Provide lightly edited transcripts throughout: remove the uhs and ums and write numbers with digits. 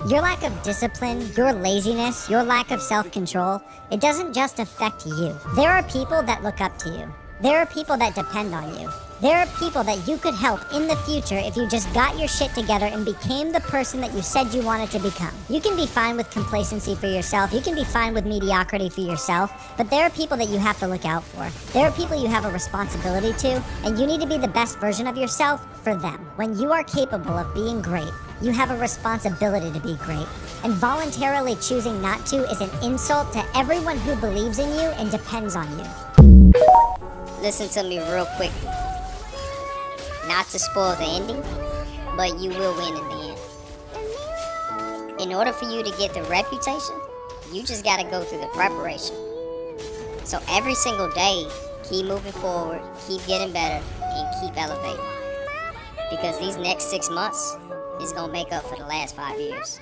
Your lack of discipline, your laziness, your lack of self-control, it doesn't just affect you. There are people that look up to you. There are people that depend on you. There are people that you could help in the future if you just got your shit together and became the person that you said you wanted to become. You can be fine with complacency for yourself. You can be fine with mediocrity for yourself. But there are people that you have to look out for. There are people you have a responsibility to, and you need to be the best version of yourself for them. When you are capable of being great, you have a responsibility to be great. And voluntarily choosing not to is an insult to everyone who believes in you and depends on you. Listen to me real quick. Not to spoil the ending, but you will win in the end. In order for you to get the reputation, you just gotta go through the preparation. So every single day, keep moving forward, keep getting better, and keep elevating. Because these next 6 months is gonna make up for the last 5 years.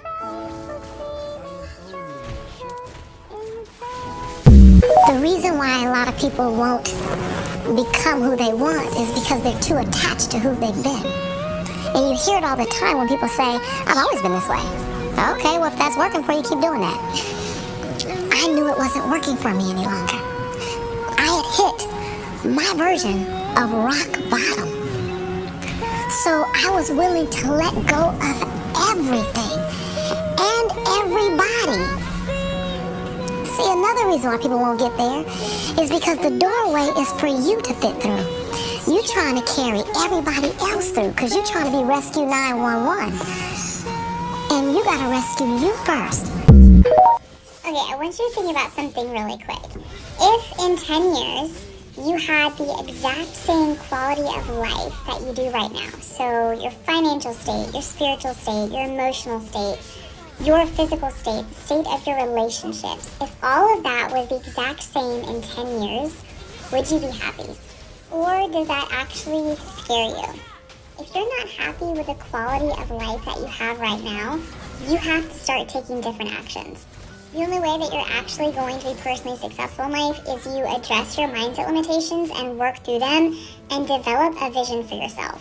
The reason why a lot of people won't become who they want is because they're too attached to who they've been. And you hear it all the time when people say, I've always been this way. Okay, well, if that's working for you, keep doing that. I knew it wasn't working for me any longer. I had hit my version of rock bottom. So I was willing to let go of everything and everybody. See, another reason why people won't get there is because the doorway is for you to fit through. You're trying to carry everybody else through because you're trying to be Rescue 911. And you gotta rescue you first. Okay, I want you to think about something really quick. If in 10 years you had the exact same quality of life that you do right now, so your financial state, your spiritual state, your emotional state, your physical state, the state of your relationships, if all of that was the exact same in 10 years, would you be happy? Or does that actually scare you? If you're not happy with the quality of life that you have right now, you have to start taking different actions. The only way that you're actually going to be personally successful in life is you address your mindset limitations and work through them and develop a vision for yourself.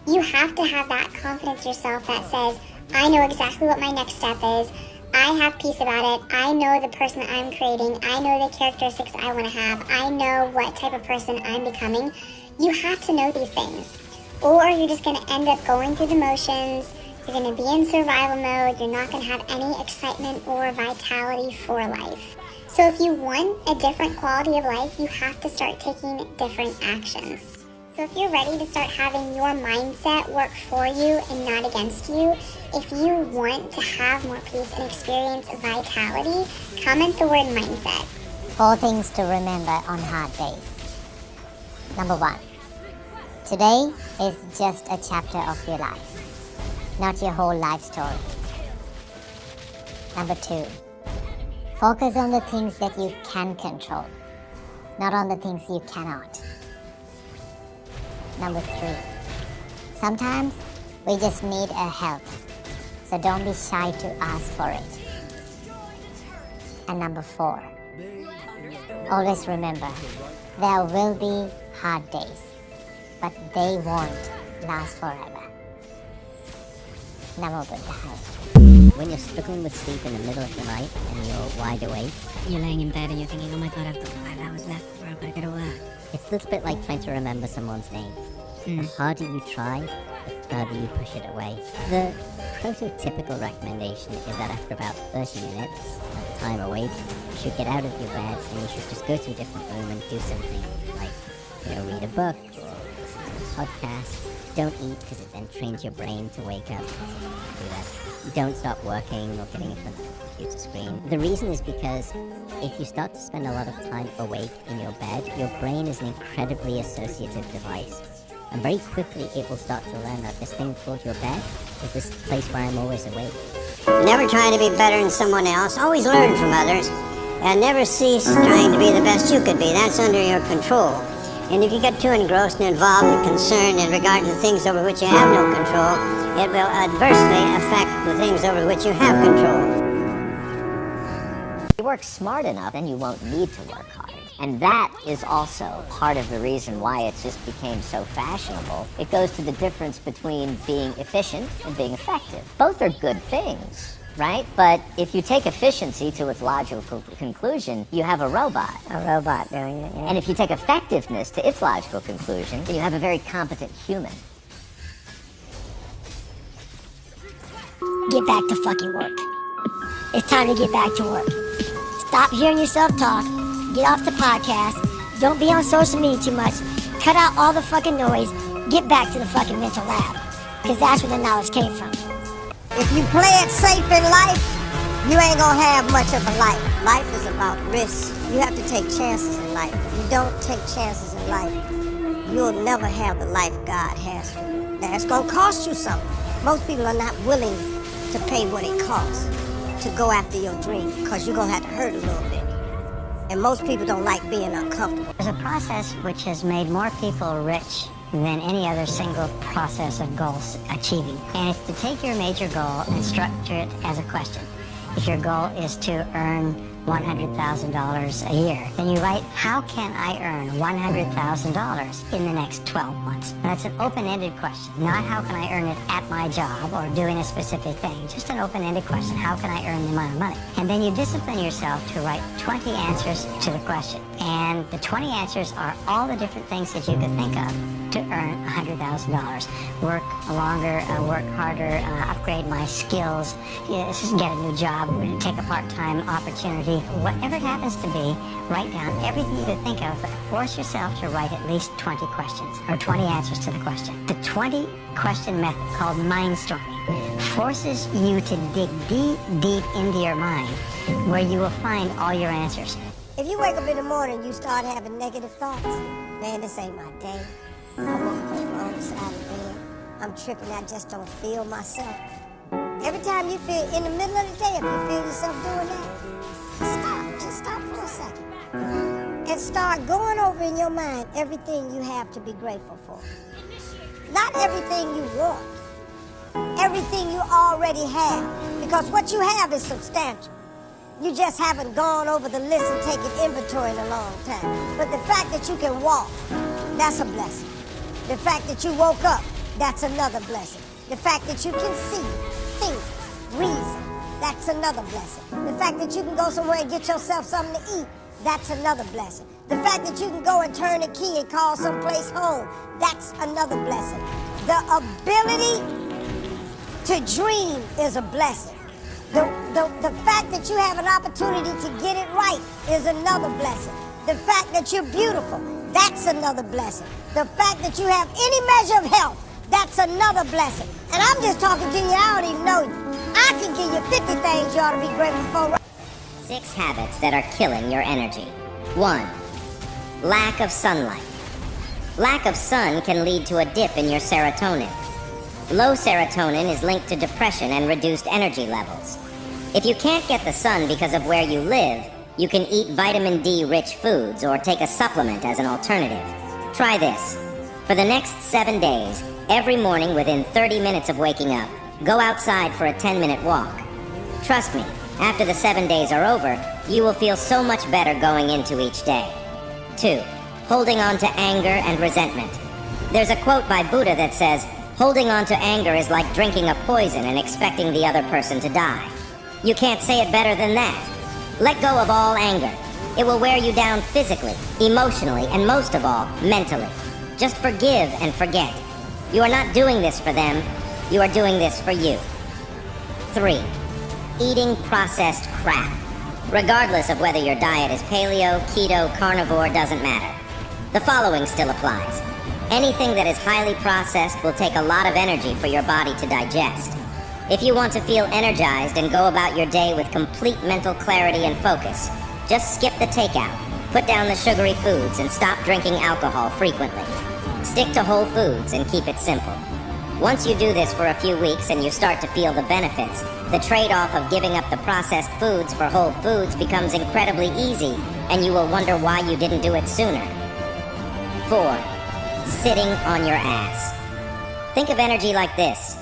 You have to have that confidence in yourself that says, I know exactly what my next step is. I have peace about it. I know the person that I'm creating. I know the characteristics I want to have. I know what type of person I'm becoming. You have to know these things. Or you're just going to end up going through the motions. You're going to be in survival mode. You're not going to have any excitement or vitality for life. So if you want a different quality of life, you have to start taking different actions. So if you're ready to start having your mindset work for you and not against you, if you want to have more peace and experience vitality, comment the word mindset. 4 things to remember on hard days. Number 1, today is just a chapter of your life, not your whole life story. Number 2, focus on the things that you can control, not on the things you cannot. Number 3, sometimes we just need a help, so don't be shy to ask for it. And number 4, always remember, there will be hard days, but they won't last forever. Namo Buddhaya. When you're struggling with sleep in the middle of the night and you're wide awake, you're laying in bed and you're thinking, oh my god, I've got 5 hours left before I've got to go to work. it's a little bit like trying to remember someone's name. The harder you try, the further you push it away. The prototypical recommendation is that after about 30 minutes of time awake, you should get out of your bed and you should just go to a different room and do something like, read a book or listen to a podcast. Don't eat because it then trains your brain to wake up. Do that. Don't stop working or getting in front of the computer screen. The reason is because if you start to spend a lot of time awake in your bed, your brain is an incredibly associative device. And very quickly it will start to learn that this thing called your bed is this place where I'm always awake. Never try to be better than someone else. Always learn from others. And never cease trying to be the best you could be. That's under your control. And if you get too engrossed and involved and concerned in regard to things over which you have no control, it will adversely affect the things over which you have control. If you work smart enough, then you won't need to work hard. And that is also part of the reason why it just became so fashionable. It goes to the difference between being efficient and being effective. Both are good things, right? But if you take efficiency to its logical conclusion, you have a robot. A robot doing it, yeah. And if you take effectiveness to its logical conclusion, then you have a very competent human. Get back to fucking work. It's time to get back to work. Stop hearing yourself talk. Get off the podcast. Don't be on social media too much. Cut out all the fucking noise. Get back to the fucking mental lab. Because that's where the knowledge came from. If you play it safe in life, you ain't gonna have much of a life. Life is about risk. You have to take chances in life. If you don't take chances in life, you'll never have the life God has for you. That's gonna cost you something. Most people are not willing to pay what it costs to go after your dream, because you're gonna have to hurt a little bit. And most people don't like being uncomfortable. There's a process which has made more people rich than any other single process of goal achieving. And it's to take your major goal and structure it as a question. If your goal is to earn $100,000 a year, then you write, how can I earn $100,000 in the next 12 months? And that's an open-ended question, not how can I earn it at my job or doing a specific thing, just an open-ended question, how can I earn the amount of money? And then you discipline yourself to write 20 answers to the question. And the 20 answers are all the different things that you could think of to earn $100,000. Work longer, work harder, upgrade my skills, get a new job, take a part-time opportunity. Whatever it happens to be, write down everything you could think of, but force yourself to write at least 20 questions, or 20 answers to the question. The 20 question method, called mindstorming, forces you to dig deep, deep into your mind, where you will find all your answers. If you wake up in the morning and you start having negative thoughts, man, this ain't my day. I woke up on the wrong side of the bed. I'm tripping, I just don't feel myself. Every time you feel, in the middle of the day, if you feel yourself doing that, stop, just stop for a second. And start going over in your mind everything you have to be grateful for. Not everything you want, everything you already have. Because what you have is substantial. You just haven't gone over the list and taken inventory in a long time. But the fact that you can walk, that's a blessing. The fact that you woke up, that's another blessing. The fact that you can see, think, reason, that's another blessing. The fact that you can go somewhere and get yourself something to eat, that's another blessing. The fact that you can go and turn a key and call someplace home, that's another blessing. The ability to dream is a blessing. The fact that you have an opportunity to get it right is another blessing. The fact that you're beautiful, that's another blessing. The fact that you have any measure of health, that's another blessing. And I'm just talking to you, I don't even know you. I can give you 50 things you ought to be grateful for. 6 habits that are killing your energy. 1. Lack of sunlight. Lack of sun can lead to a dip in your serotonin. Low serotonin is linked to depression and reduced energy levels. If you can't get the sun because of where you live, you can eat vitamin D-rich foods or take a supplement as an alternative. Try this. For the next 7 days, every morning within 30 minutes of waking up, go outside for a 10-minute walk. Trust me, after the 7 days are over, you will feel so much better going into each day. 2. Holding on to anger and resentment. There's a quote by Buddha that says, holding on to anger is like drinking a poison and expecting the other person to die. You can't say it better than that. Let go of all anger. It will wear you down physically, emotionally, and most of all, mentally. Just forgive and forget. You are not doing this for them. You are doing this for you. 3. Eating processed crap. Regardless of whether your diet is paleo, keto, carnivore, doesn't matter. The following still applies. Anything that is highly processed will take a lot of energy for your body to digest. If you want to feel energized and go about your day with complete mental clarity and focus, just skip the takeout, put down the sugary foods, and stop drinking alcohol frequently. Stick to whole foods and keep it simple. Once you do this for a few weeks and you start to feel the benefits, the trade-off of giving up the processed foods for whole foods becomes incredibly easy, and you will wonder why you didn't do it sooner. 4. Sitting on your ass. Think of energy like this.